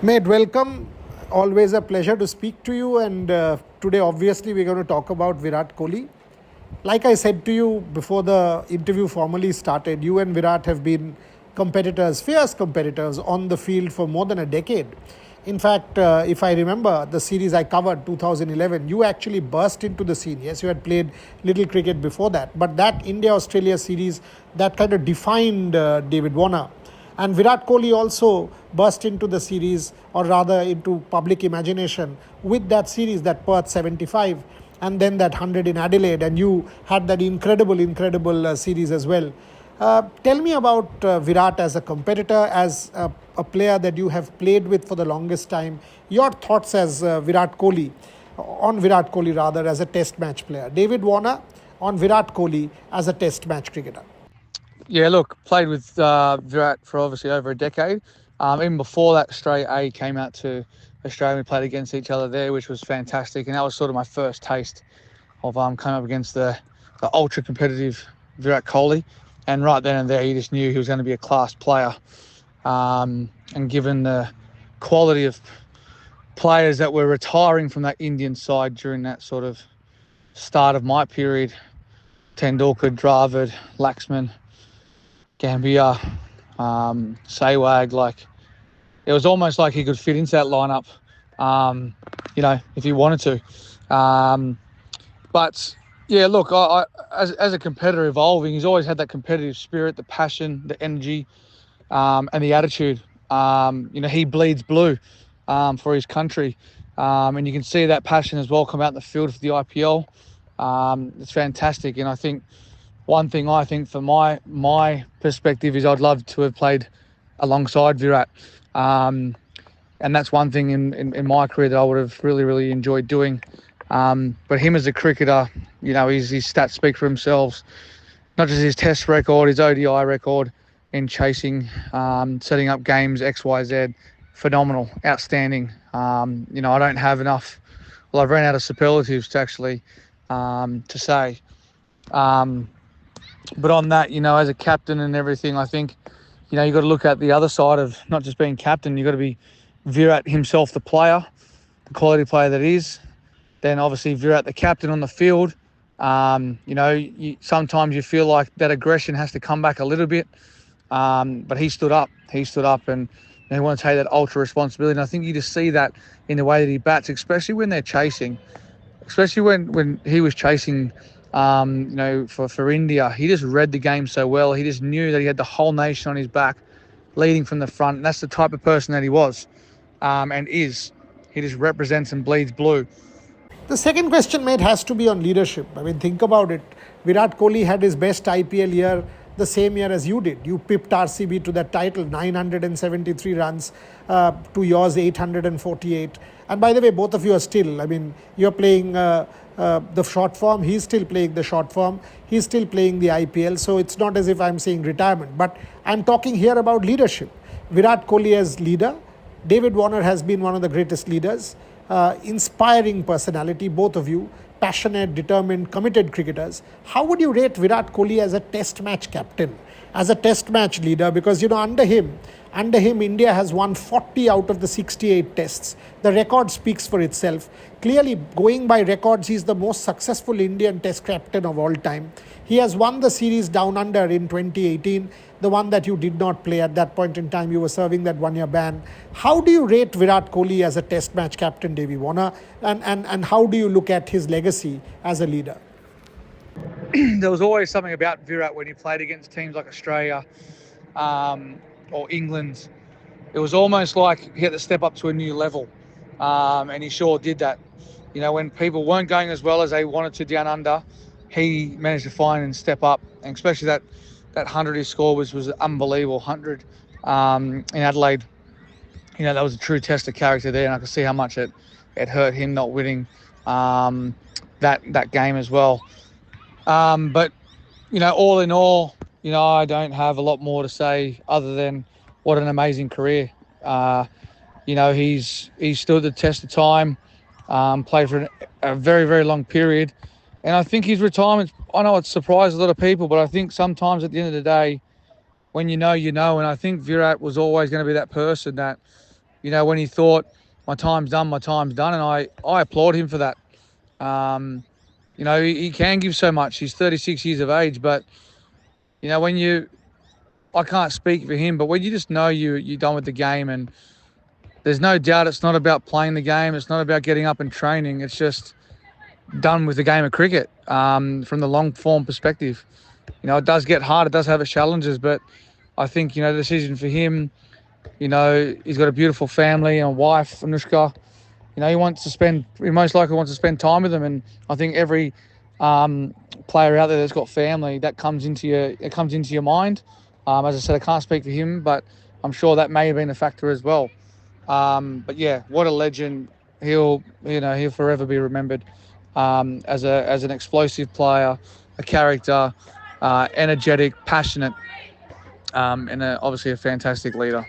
Mate, welcome. Always a pleasure to speak to you. And today, obviously, we're going to talk about Virat Kohli. Like I said to you before the interview formally started, you and Virat have been competitors, fierce competitors on the field for more than a decade. In fact, if I remember the series I covered, 2011, you actually burst into the scene. Yes, you had played little cricket before that. But that India-Australia series, that kind of defined David Warner. And Virat Kohli also burst into the series, or rather into public imagination, with that series, that Perth 75, and then that 100 in Adelaide. And you had that incredible series as well. Tell me about Virat as a competitor, as a player that you have played with for the longest time. Your thoughts as Virat Kohli, on Virat Kohli rather, as a test match player. David Warner on Virat Kohli as a test match cricketer. Yeah, look, played with Virat for obviously over a decade. Even before that, Australia A came out to Australia. We played against each other there, which was fantastic. And that was sort of my first taste of coming up against the ultra competitive Virat Kohli. And right then and there, you just knew he was going to be a class player. And given the quality of players that were retiring from that Indian side during that sort of start of my period, Tendulkar, Dravid, Laxman, Gambia, Sehwag, like it was almost like he could fit into that lineup, if he wanted to. But yeah, look, I as a competitor evolving, he's always had that competitive spirit, the passion, the energy, and the attitude. He bleeds blue for his country, and you can see that passion as well come out in the field for the IPL. It's fantastic, and I think one thing from my perspective is I'd love to have played alongside Virat. And that's one thing in my career that I would have really enjoyed doing. But him as a cricketer, his stats speak for themselves. Not just his test record, his ODI record in chasing, setting up games, X, Y, Z. Phenomenal, outstanding. I don't have enough. Well, I've ran out of superlatives to actually to say. But on that, as a captain and everything, I think, you've got to look at the other side of not just being captain. You've got to be Virat himself, the player, the quality player that is. Then obviously Virat, the captain on the field. Sometimes you feel like that aggression has to come back a little bit. But he stood up. And he wanted to take that ultra responsibility. And I think you just see that in the way that he bats, especially when they're chasing. Especially when he was chasing, for India. He just read the game so well. He just knew that he had the whole nation on his back, leading from the front. And that's the type of person that he was and is. He just represents and bleeds blue. The second question, mate, has to be on leadership. I mean, think about it. Virat Kohli had his best IPL year the same year as you did. You pipped RCB to that title, 973 runs to yours, 848. And by the way, both of you are still, you're playing the short form. He's still playing the short form. He's still playing the IPL. So it's not as if I'm saying retirement. But I'm talking here about leadership. Virat Kohli as leader. David Warner has been one of the greatest leaders. Inspiring personality, both of you. Passionate, determined, committed cricketers. How would you rate Virat Kohli as a test match captain, as a test match leader? Because, under him, India has won 40 out of the 68 tests. The record speaks for itself. Clearly, going by records, he's the most successful Indian test captain of all time. He has won the series down under in 2018, the one that you did not play at that point in time. You were serving that one-year ban. How do you rate Virat Kohli as a test match captain, Davy Warner? And how do you look at his legacy as a leader? There was always something about Virat when he played against teams like Australia or England. It was almost like he had to step up to a new level. And he sure did that. When people weren't going as well as they wanted to down under, he managed to find and step up. And especially that 100 he scored was unbelievable. 100 in Adelaide. That was a true test of character there. And I could see how much it hurt him not winning that game as well. But all in all, I don't have a lot more to say other than what an amazing career. He's stood the test of time, played for a very long period. And I think his retirement, I know it surprised a lot of people, but I think sometimes at the end of the day, when you know, and I think Virat was always going to be that person that, when he thought my time's done, and I applaud him for that. He can give so much. He's 36 years of age, but I can't speak for him, but when you just know you're done with the game, and there's no doubt it's not about playing the game. It's not about getting up and training. It's just done with the game of cricket from the long form perspective. It does get hard. It does have its challenges, but I think, the decision for him, he's got a beautiful family and a wife, Anushka. He most likely wants to spend time with them. And I think every player out there that's got family, that comes into your mind. As I said, I can't speak for him, but I'm sure that may have been a factor as well. But yeah, what a legend. He'll forever be remembered as an explosive player, a character, energetic, passionate, and obviously a fantastic leader.